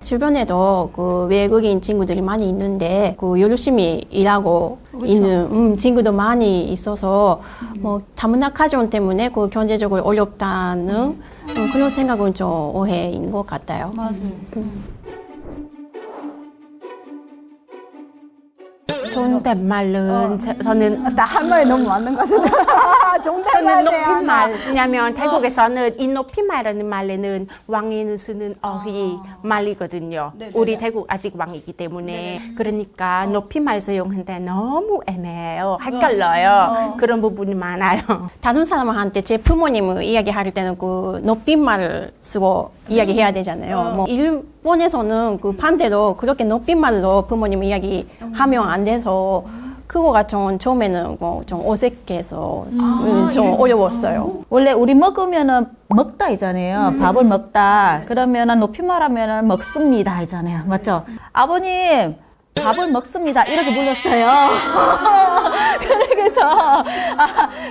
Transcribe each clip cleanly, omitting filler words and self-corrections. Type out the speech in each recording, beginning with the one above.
주변에도 그 외국인 친구들이 많이 있는데 그 열심히 일하고 그쵸. 있는 친구도 많이 있어서 뭐 다문화 가정 때문에 그 경제적으로 어렵다는 그런 생각은 좀 오해인 것 같아요. 맞아요. 존댓말은 저는 나 할 말이 너무 많은 것 같은데. 저는 존댓말 높임말. 왜냐면 태국에서는 이 높임말이라는 말에는 왕이 쓰는 어휘 말이거든요. 네네네. 우리 태국 아직 왕이기 때문에 그러니까 높임말 사용할 때 너무 애매해요. 헷갈려요. 그런 부분이 많아요. 다른 사람한테 제 부모님을 이야기할 때는 그 높임말을 쓰고 이야기해야 되잖아요. 뭐 일본에서는 그 반대로 그렇게 높임말로 부모님 이야기하면 안 돼서 그거가 좀 처음에는 뭐 좀 어색해서 좀 어려웠어요. 원래 우리 먹으면은 먹다 이잖아요. 밥을 먹다. 그러면은 높임말하면은 먹습니다 이잖아요. 맞죠? 아버님 밥을 먹습니다. 이렇게 불렀어요.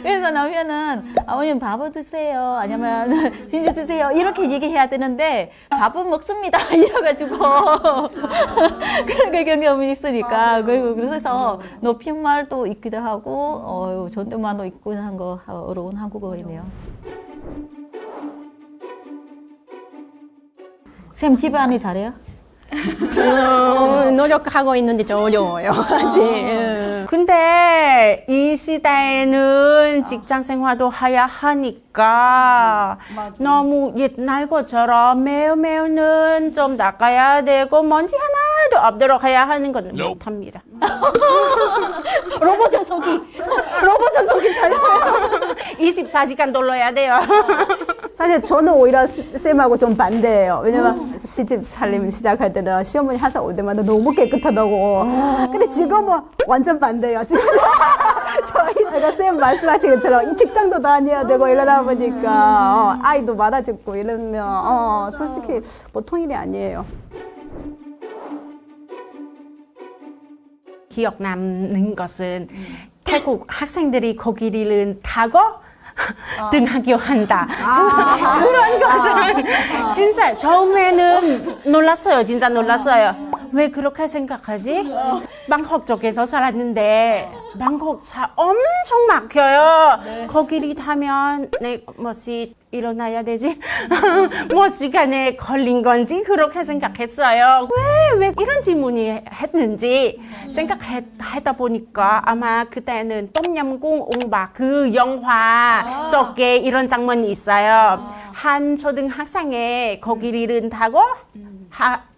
그래서 나오면은 아버님 밥을 드세요. 아니면 진주 드세요. 이렇게 얘기해야 되는데 밥은 먹습니다. 이래가지고 그런 경험이 있으니까 그래서 높임말도 있기도 하고 존댓말도 있고 한 거 어려운 한국어이네요. 쌤 집안일 잘해요? 좀 노력하고 있는데 좀 어려워요. 아직. 근데 이 시대에는 직장 생활도 해야 하니까 너무 옛날 것처럼 매일매일은 좀 나가야 되고 먼지 하나도 없도록 해야 하는 건 못합니다. 로봇 청소기 잘해요. 24시간 돌려야 돼요. 사실 저는 오히려 쌤하고 좀 반대예요. 왜냐면 시집 살림 시작할 때는 시어머니 항상 올 때마다 너무 깨끗하다고. 근데 지금은 완전 반대예요. 지금 제가 쌤 말씀하신 것처럼 이 직장도 다녀야 되고 이러다 보니까 아이도 많아지고 이러면 솔직히 보통 일이 아니에요. 기억 남는 것은 태국 학생들이 거기를 타고 등하교한다. 그런 것은 진짜 처음에는 놀랐어요. 진짜 놀랐어요. 왜 그렇게 생각하지? 방콕 쪽에서 살았는데 방콕 차 엄청 막혀요. 거기를 타면 내 뭐지 일어나야 되지? 뭐 시간에 걸린 건지 그렇게 생각했어요. 왜 이런 질문이 했는지 생각하다 보니까 아마 그때는 똠얌궁 옹박 그 영화 속에 이런 장면이 있어요. 한 초등학생이 거기를 타고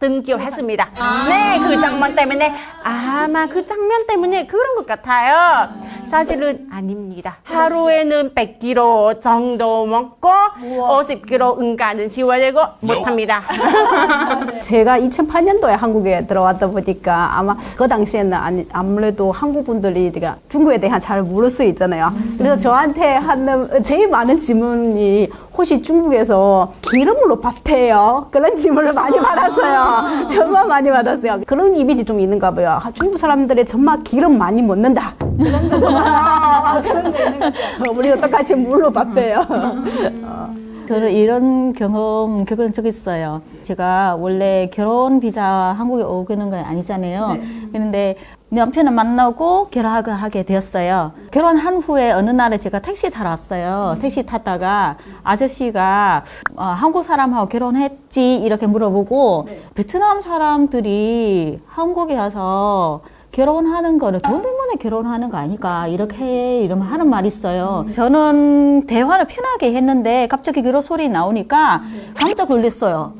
등교했습니다. 네, 그 장면 때문에 아마 그 장면 때문에 그런 것 같아요. 사실은 아닙니다. 하루에는 100kg 정도 먹고 50kg 응가는 지워내고 못합니다. 제가 2008년도에 한국에 들어왔다 보니까 아마 그 당시에는 아무래도 한국 분들이 중국에 대한 잘 모를 수 있잖아요. 그래서 저한테 하는 제일 많은 질문이 혹시 중국에서 기름으로 밥해요? 그런 질문을 많이 받았어요. 정말 많이 받았어요. 그런 이미지 좀 있는가 봐요. 중국 사람들이 정말 기름 많이 먹는다. 그런 거 정말 그런 거 있는 것 같아요. 우리도 똑같이 물로 밥해요. 저는 이런 겪은 적 있어요. 제가 원래 결혼 비자 한국에 오는 건 아니잖아요. 그런데 남편을 만나고 결혼하게 되었어요. 결혼한 후에 어느 날에 제가 택시 타러 왔어요. 택시 탔다가 아저씨가 한국 사람하고 결혼했지 이렇게 물어보고 베트남 사람들이 한국에 와서 결혼하는 거는 돈 때문에 결혼하는 거 아닐까 이렇게 이러면 하는 말이 있어요. 저는 대화를 편하게 했는데 갑자기 그런 소리 나오니까 깜짝 놀랐어요.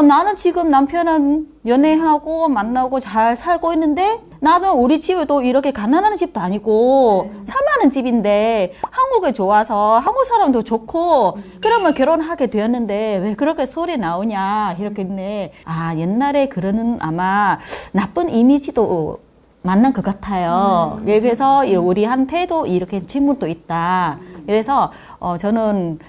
나는 지금 남편은 연애하고 만나고 잘 살고 있는데 나는 우리 집에도 이렇게 가난한 집도 아니고 살만한 집인데 한국에 좋아서 한국 사람도 좋고 그러면 결혼하게 되었는데 왜 그렇게 소리 나오냐 이렇게 했네. 옛날에 그러는 아마 나쁜 이미지도 만난 것 같아요. 그래서 우리한테도 이렇게 질문도 있다. 그래서 저는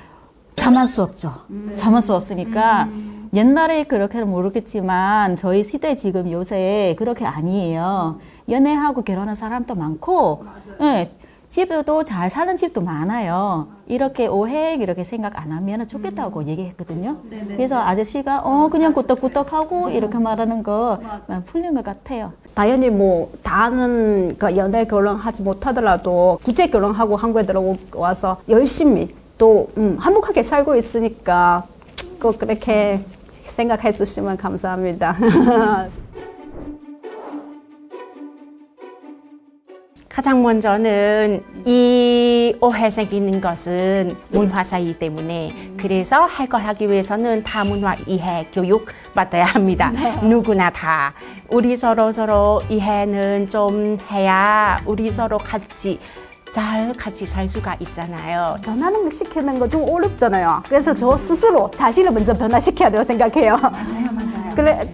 참을 수 없죠. 참을 수 없으니까 옛날에 그렇게는 모르겠지만 저희 시대 지금 요새 그렇게 아니에요. 연애하고 결혼한 사람도 많고 네, 집에도 잘 사는 집도 많아요. 이렇게 오해 이렇게 생각 안 하면 좋겠다고 얘기했거든요. 그래서 아저씨가 그냥 꾸덕꾸덕하고 이렇게 말하는 거 풀린 것 같아요. 당연히 뭐 다는 그 연애 결혼하지 못하더라도 국제 결혼하고 한국에 들어와서 열심히 또 행복하게 살고 있으니까 꼭 그렇게 생각해 주시면 감사합니다. 가장 먼저는 이 오해 생기는 것은 문화 차이 때문에 그래서 해결하기 위해서는 다문화 이해 교육 받아야 합니다. 누구나 다. 우리 서로 이해는 좀 해야 우리 서로 같이 살 수가 있잖아요. 변하는 거 시키는 거 좀 어렵잖아요. 그래서 저 스스로 자신을 먼저 변화시켜야 된다고 생각해요. 맞아요. 그래,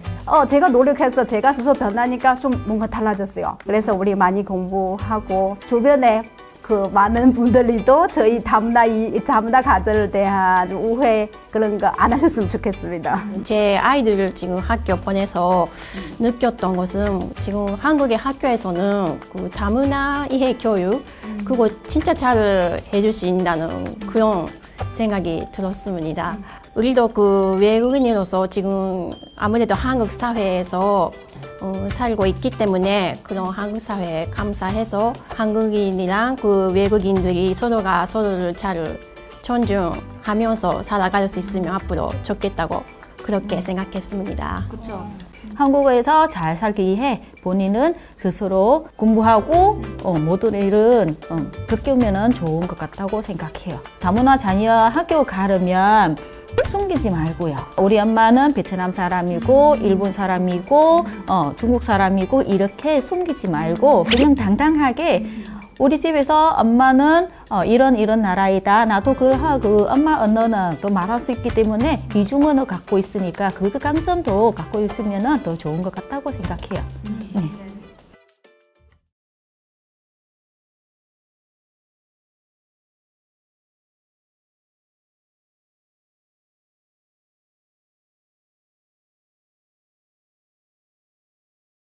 제가 노력해서 제가 스스로 변하니까 좀 뭔가 달라졌어요. 그래서 우리 많이 공부하고 주변에 그 많은 분들이도 저희 다문화 가정에 대한 오해 그런 거 안 하셨으면 좋겠습니다. 제 아이들을 지금 학교 보내서 느꼈던 것은 지금 한국의 학교에서는 그 다문화 이해 교육 그거 진짜 잘 해줄 수 있다는 그런 생각이 들었습니다. 우리도 그 외국인으로서 지금 아무래도 한국 사회에서 살고 있기 때문에 그런 한국 사회에 감사해서 한국인이랑 그 외국인들이 서로가 서로를 잘 존중하면서 살아갈 수 있으면 앞으로 좋겠다고 그렇게 생각했습니다. 그렇죠. 한국에서 잘 살기 위해 본인은 스스로 공부하고 모든 일은 겪으면 좋은 것 같다고 생각해요. 다문화 자녀 학교 가려면 숨기지 말고요. 우리 엄마는 베트남 사람이고 일본 사람이고 중국 사람이고 이렇게 숨기지 말고 그냥 당당하게 우리 집에서 엄마는 이런 나라이다. 나도 그 엄마 언어는 또 말할 수 있기 때문에 이중 언어 갖고 있으니까 그 강점도 갖고 있으면 더 좋은 것 같다고 생각해요.